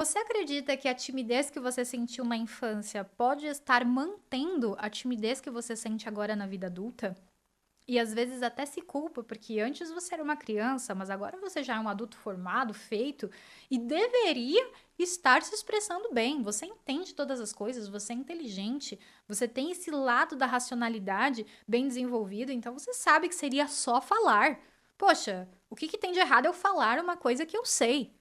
Você acredita que a timidez que você sentiu na infância pode estar mantendo a timidez que você sente agora na vida adulta? E às vezes até se culpa, porque antes você era uma criança, mas agora você já é um adulto formado, feito, e deveria estar se expressando bem. Você entende todas as coisas, você é inteligente, você tem esse lado da racionalidade bem desenvolvido, então você sabe que seria só falar. Poxa, o que tem de errado eu falar uma coisa que eu sei?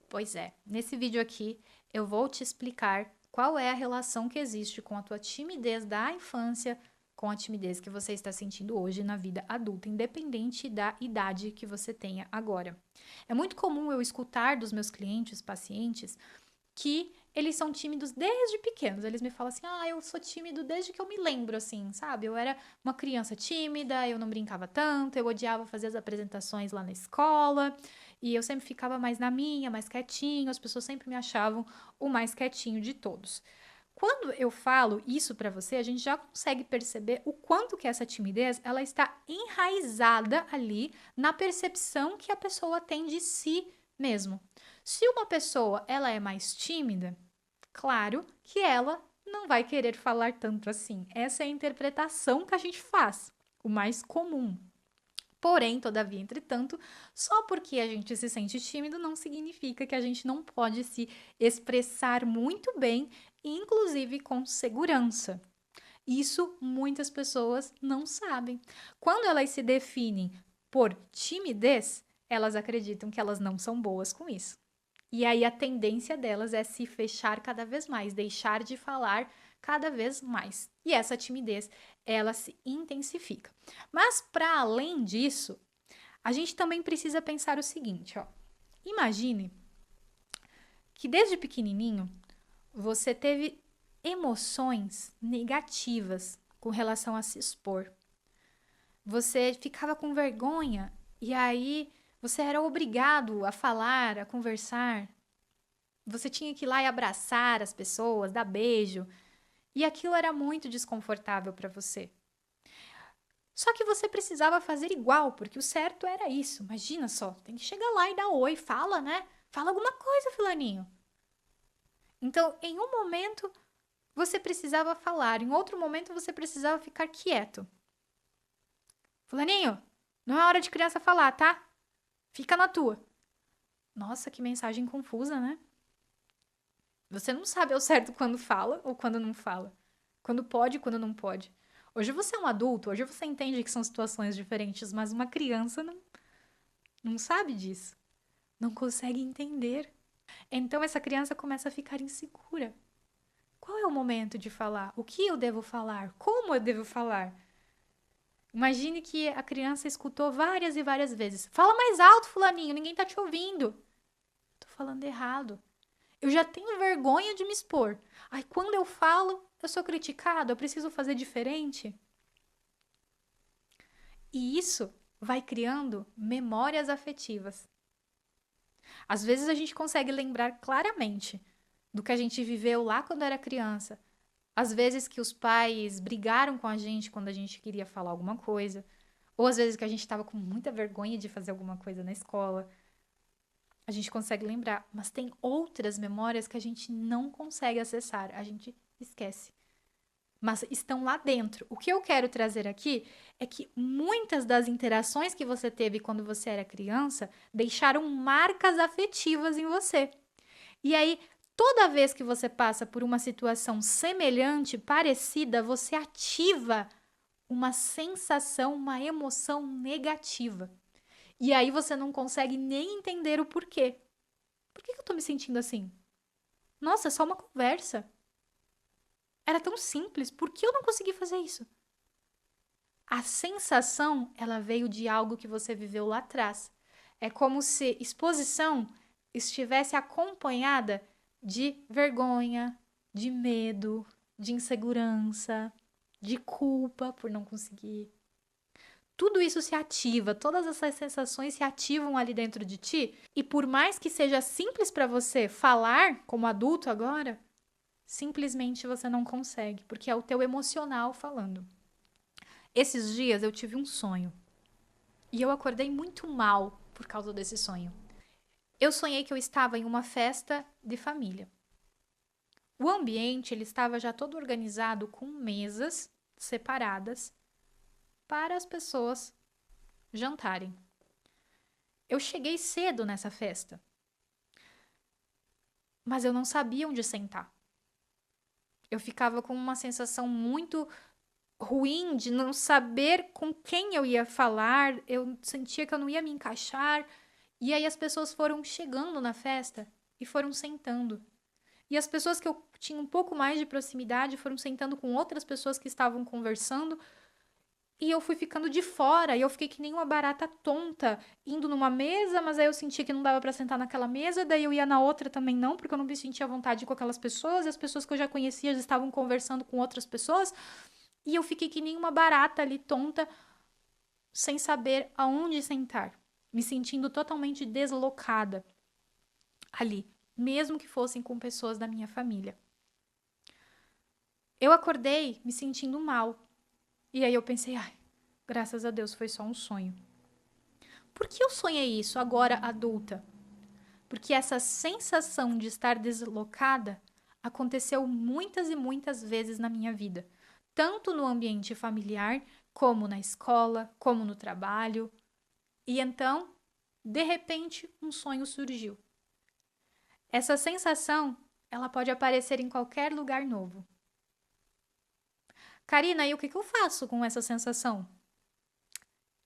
Pois é, nesse vídeo aqui eu vou te explicar qual é a relação que existe com a tua timidez da infância com a timidez que você está sentindo hoje na vida adulta, independente da idade que você tenha agora. É muito comum eu escutar dos meus clientes, pacientes, que eles são tímidos desde pequenos. Eles me falam assim: "Ah, eu sou tímido desde que eu me lembro assim, sabe? Eu era uma criança tímida, eu não brincava tanto, eu odiava fazer as apresentações lá na escola, e eu sempre ficava mais na minha, mais quietinho, as pessoas sempre me achavam o mais quietinho de todos". Quando eu falo isso para você, a gente já consegue perceber o quanto que essa timidez, ela está enraizada ali na percepção que a pessoa tem de si mesmo. Se uma pessoa, ela é mais tímida, claro que ela não vai querer falar tanto assim. Essa é a interpretação que a gente faz, o mais comum. Porém, todavia, entretanto, só porque a gente se sente tímido não significa que a gente não pode se expressar muito bem, inclusive com segurança. Isso muitas pessoas não sabem. Quando elas se definem por timidez, elas acreditam que elas não são boas com isso. E aí a tendência delas é se fechar cada vez mais, deixar de falar cada vez mais. E essa timidez, ela se intensifica. Mas para além disso, a gente também precisa pensar o seguinte, ó. Imagine que desde pequenininho você teve emoções negativas com relação a se expor. Você ficava com vergonha e aí você era obrigado a falar, a conversar. Você tinha que ir lá e abraçar as pessoas, dar beijo, e aquilo era muito desconfortável para você. Só que você precisava fazer igual, porque o certo era isso. Imagina só, tem que chegar lá e dar oi, fala, né? Fala alguma coisa, fulaninho. Então, em um momento você precisava falar, em outro momento você precisava ficar quieto. Fulaninho, não é hora de criança falar, tá? Fica na tua. Nossa, que mensagem confusa, né? Você não sabe ao certo quando fala ou quando não fala. Quando pode e quando não pode. Hoje você é um adulto, hoje você entende que são situações diferentes, mas uma criança não sabe disso. Não consegue entender. Então essa criança começa a ficar insegura. Qual é o momento de falar? O que eu devo falar? Como eu devo falar? Imagine que a criança escutou várias e várias vezes. Fala mais alto, fulaninho, ninguém tá te ouvindo. Tô falando errado. Eu já tenho vergonha de me expor. Aí quando eu falo, eu sou criticado, eu preciso fazer diferente. E isso vai criando memórias afetivas. Às vezes a gente consegue lembrar claramente do que a gente viveu lá quando era criança. Às vezes que os pais brigaram com a gente quando a gente queria falar alguma coisa. Ou às vezes que a gente estava com muita vergonha de fazer alguma coisa na escola. A gente consegue lembrar, mas tem outras memórias que a gente não consegue acessar, a gente esquece. Mas estão lá dentro. O que eu quero trazer aqui é que muitas das interações que você teve quando você era criança deixaram marcas afetivas em você. E aí, toda vez que você passa por uma situação semelhante, parecida, você ativa uma sensação, uma emoção negativa. E aí você não consegue nem entender o porquê. Por que eu tô me sentindo assim? Nossa, é só uma conversa. Era tão simples, por que eu não consegui fazer isso? A sensação, ela veio de algo que você viveu lá atrás. É como se exposição estivesse acompanhada de vergonha, de medo, de insegurança, de culpa por não conseguir. Tudo isso se ativa, todas essas sensações se ativam ali dentro de ti, e por mais que seja simples para você falar como adulto agora, simplesmente você não consegue, porque é o teu emocional falando. Esses dias eu tive um sonho e eu acordei muito mal por causa desse sonho. Eu sonhei que eu estava em uma festa de família. O ambiente ele estava já todo organizado com mesas separadas para as pessoas jantarem. Eu cheguei cedo nessa festa, mas eu não sabia onde sentar. Eu ficava com uma sensação muito ruim de não saber com quem eu ia falar, eu sentia que eu não ia me encaixar. E aí as pessoas foram chegando na festa e foram sentando. E as pessoas que eu tinha um pouco mais de proximidade foram sentando com outras pessoas que estavam conversando. E eu fui ficando de fora, e eu fiquei que nem uma barata tonta, indo numa mesa, mas aí eu sentia que não dava pra sentar naquela mesa, daí eu ia na outra também não, porque eu não me sentia à vontade com aquelas pessoas, e as pessoas que eu já conhecia já estavam conversando com outras pessoas, e eu fiquei que nem uma barata ali tonta, sem saber aonde sentar, me sentindo totalmente deslocada ali, mesmo que fossem com pessoas da minha família. Eu acordei me sentindo mal, e aí eu pensei, ai, graças a Deus foi só um sonho. Por que eu sonhei isso agora adulta? Porque essa sensação de estar deslocada aconteceu muitas e muitas vezes na minha vida, tanto no ambiente familiar, como na escola, como no trabalho. E então, de repente, um sonho surgiu. Essa sensação, ela pode aparecer em qualquer lugar novo. Karina, e o que eu faço com essa sensação?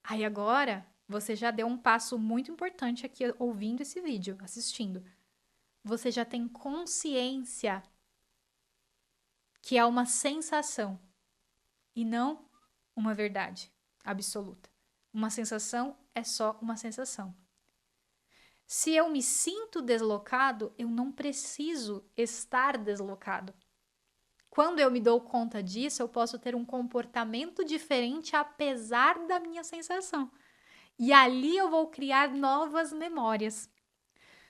Aí agora, você já deu um passo muito importante aqui ouvindo esse vídeo, assistindo. Você já tem consciência que é uma sensação e não uma verdade absoluta. Uma sensação é só uma sensação. Se eu me sinto deslocado, eu não preciso estar deslocado. Quando eu me dou conta disso, eu posso ter um comportamento diferente apesar da minha sensação. E ali eu vou criar novas memórias.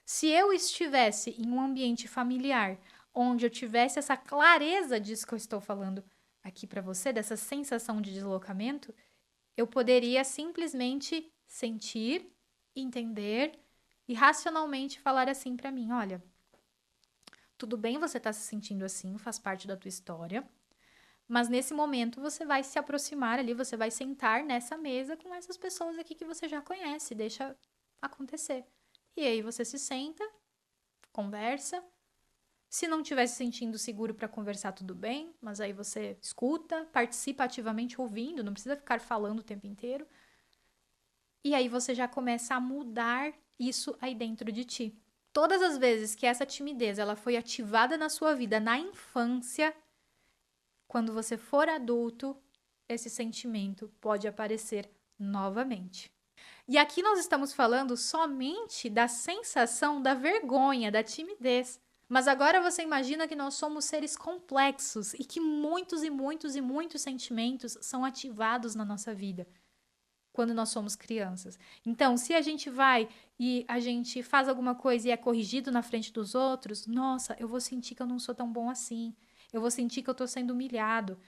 Se eu estivesse em um ambiente familiar onde eu tivesse essa clareza disso que eu estou falando aqui para você, dessa sensação de deslocamento, eu poderia simplesmente sentir, entender e racionalmente falar assim para mim: olha, tudo bem você estar se sentindo assim, faz parte da tua história, mas nesse momento você vai se aproximar ali, você vai sentar nessa mesa com essas pessoas aqui que você já conhece, deixa acontecer. E aí você se senta, conversa. Se não estiver se sentindo seguro para conversar, tudo bem, mas aí você escuta, participa ativamente ouvindo, não precisa ficar falando o tempo inteiro. E aí você já começa a mudar isso aí dentro de ti. Todas as vezes que essa timidez ela foi ativada na sua vida na infância, quando você for adulto, esse sentimento pode aparecer novamente. E aqui nós estamos falando somente da sensação da vergonha, da timidez. Mas agora você imagina que nós somos seres complexos e que muitos e muitos e muitos sentimentos são ativados na nossa vida quando nós somos crianças. Então, se a gente vai e a gente faz alguma coisa e é corrigido na frente dos outros, nossa, eu vou sentir que eu não sou tão bom assim. Eu vou sentir que eu tô sendo humilhado.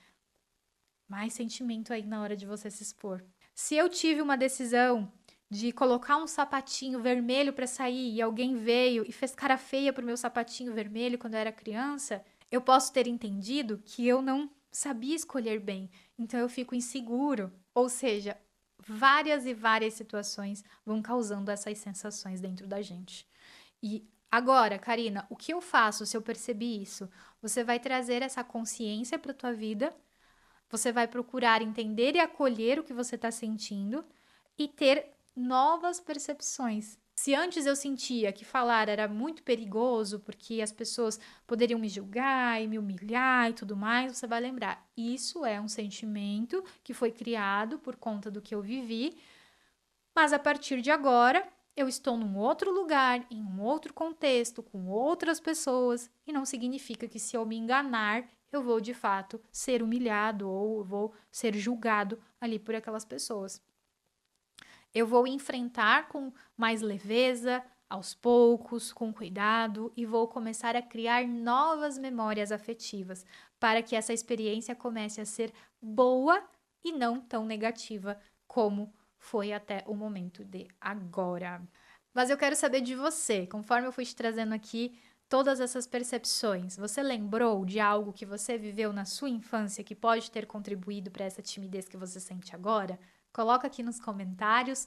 Mais sentimento aí na hora de você se expor. Se eu tive uma decisão de colocar um sapatinho vermelho para sair e alguém veio e fez cara feia pro meu sapatinho vermelho quando eu era criança, eu posso ter entendido que eu não sabia escolher bem, então eu fico inseguro. Ou seja, várias e várias situações vão causando essas sensações dentro da gente. E agora, Karina, o que eu faço se eu percebi isso? Você vai trazer essa consciência para tua vida, você vai procurar entender e acolher o que você está sentindo e ter novas percepções. Se antes eu sentia que falar era muito perigoso, porque as pessoas poderiam me julgar e me humilhar e tudo mais, você vai lembrar, isso é um sentimento que foi criado por conta do que eu vivi, mas a partir de agora eu estou num outro lugar, em um outro contexto, com outras pessoas, e não significa que se eu me enganar, eu vou de fato ser humilhado ou vou ser julgado ali por aquelas pessoas. Eu vou enfrentar com mais leveza, aos poucos, com cuidado e vou começar a criar novas memórias afetivas para que essa experiência comece a ser boa e não tão negativa como foi até o momento de agora. Mas eu quero saber de você, conforme eu fui te trazendo aqui todas essas percepções. Você lembrou de algo que você viveu na sua infância que pode ter contribuído para essa timidez que você sente agora? Coloca aqui nos comentários.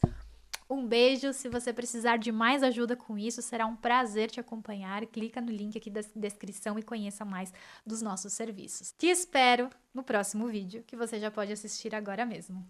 Um beijo. Se você precisar de mais ajuda com isso, será um prazer te acompanhar. Clica no link aqui da descrição e conheça mais dos nossos serviços. Te espero no próximo vídeo, que você já pode assistir agora mesmo.